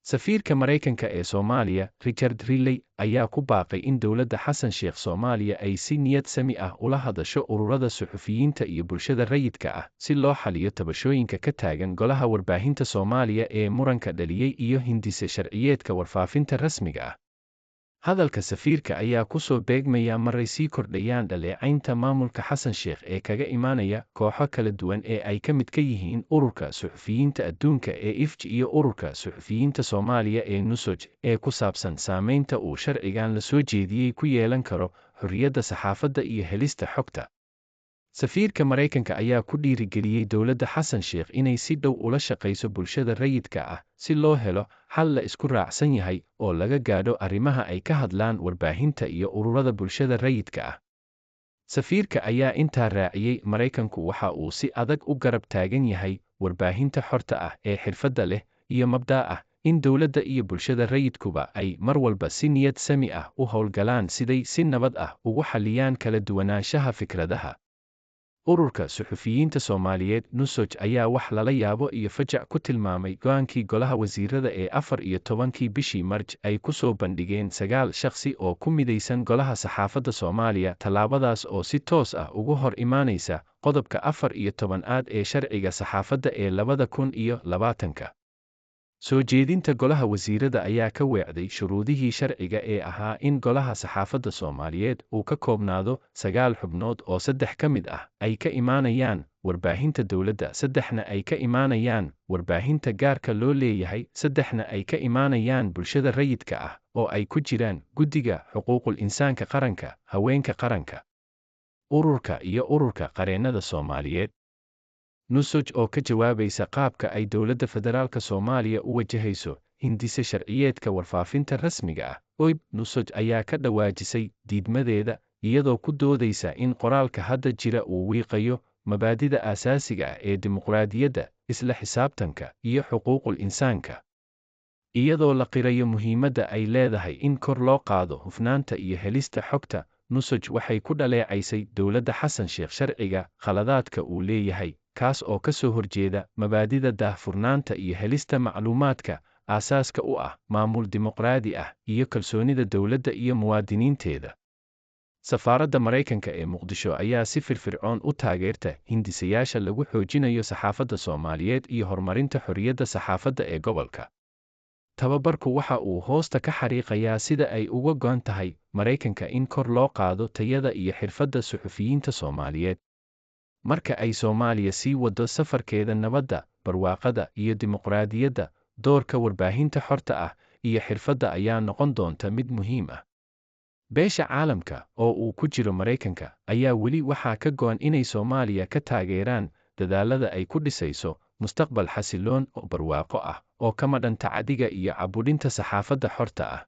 safiirka Maraykanka ee Soomaaliya, Richard Riley, ayaa ku baaqay in dowladda Xasan Sheekh Soomaaliya ay si niyad sami ah ula hadasho ururada suxufiyiinta iyo bulshada rayidka ah si loo xaliyo tabashooyinka ka taagan golaha warbaahinta Soomaaliya ee muranka dhaliyay iyo hindise sharciyeedka warfaafinta rasmiga ah. Hadalka safiirka ayaa ku soo beegmaya maray sii kordhayaan dhaleecaynta maamulka Xasan Sheekh ee kaga imaanaya kooxo kala duwan ee ay ka mid ka yihiin ururka suxufiyiinta adduunka ee IFJ iyo ururka suxufiyiinta Soomaaliya ee NUSOJ ee ku saabsan saameynta uu sharcigan la soo jeediyey ku yeelan karo xorriyadda saxaafadda iyo helista xogta. Safiirka Maraykanka ayaa ku dhiirigeliyey dowladda Xasan Sheekh inay si dhow ula shaqayso bulshada rayidka ah si loo helo xal la isku raacsan yahay oo laga gaadho arrimaha ay ka hadlaan warbaahinta iyo ururada bulshada rayidka ah. Safiirka ayaa intaa raaciyey Maraykanku waxa uu si adag u garab taagan yahay warbaahinta xorta ah ee xirfadda leh iyo mabda' ah in dowladda iyo bulshada rayidkuba ay mar walba si niyad sami ah u howlgalaan siday si nabad ah ugu xalliyaan kala duwanaanshaha fikradaha. Ururka suxufiyiinta Soomaaliyeed NUSOJ ayaa wax lala yaabo iyo fajac ku tilmaamay go'aankii golaha wasiirada ee 14 bishii Maarj ay ku soo bandhigeen 9 shakhsi oo ku midaysan golaha saxaafadda Soomaaliya, tallaabadaas oo si toos ah ugu hor imaanaysa qodobka 14aad ee sharciga saxaafadda ee 2020. Soo jeedinta golaha wasiirada ayaa ka weecday shuruudihii sharciga ee ahaa in golaha saxaafadda Soomaaliyeed uu ka koobnaado 9 xubnood oo 3 ka mid ah ay ka imaanayaan warbaahinta dowladda, 3na ay ka imaanayaan warbaahinta gaarka loo leeyahay, 3na ay ka imaanayaan bulshada rayidka ah oo ay ku jiraan Guddiga Xuquuqul Insaanka Qaranka, Haweenka Qaranka, Ururka iyo Ururka Qareennada Soomaaliyeed. NUSOJ oo ka jawaabaysa qaabka ay dowladda federaalka Soomaaliya u wajahayso hindise sharciyeedka warfaafinta rasmiga ah, NUSOJ ayaa ka dhawaajisay diidmadeeda iyadoo ku doodaysa in qoraalka hadda jira uu wiiqayo mabaadida aasaasiga ah ee dimuqraadiyadda, isla xisaabtanka iyo xuquuqul insaanka. Iyadoo la qirayo muhiimadda ay leedahay in kor loo qaado hufnaanta iyo helista xogta, NUSOJ waxay ku dhaleecaysay dowladda Xasan Sheekh sharciga khaladaadka uu leeyahay, kaas oo ka soo horjeeda mabaadida daahfurnaanta iyo helista macluumaadka aasaaska u ah maamul dimuqraadi ah iyo kalsoonida dowladda iyo muwaadiniinteeda. Safaaradda Maraykanka ee Muqdisho ayaa si firfircoon u taageerta hindisayaasha lagu xoojinayo saxaafadda Soomaaliyeed iyo horumarinta xorriyadda saxaafadda ee gobolka. Tababarku waxa uu hoosta ka xariiqayaa sida ay uga go'an tahay Maraykanka in kor loo qaado tayada iyo xirfadda suxufiyiinta Soomaaliyeed. Marka ay Soomaaliya sii wado safarkeeda nabadda, barwaaqada iyo dimuqraadiyadda, doorka warbaahinta xorta ah iyo xirfadda ayaa noqon doonta mid muhiim ah. Beesha caalamka oo uu ku jiro Maraykanka ayaa weli waxaa ka go'an inay Soomaaliya ka taageeraan dadaallada ay ku dhisayso mustaqbal xasiloon oo barwaaqo ah oo ka madhan tacaddiga iyo cabudhinta saxaafadda xorta ah.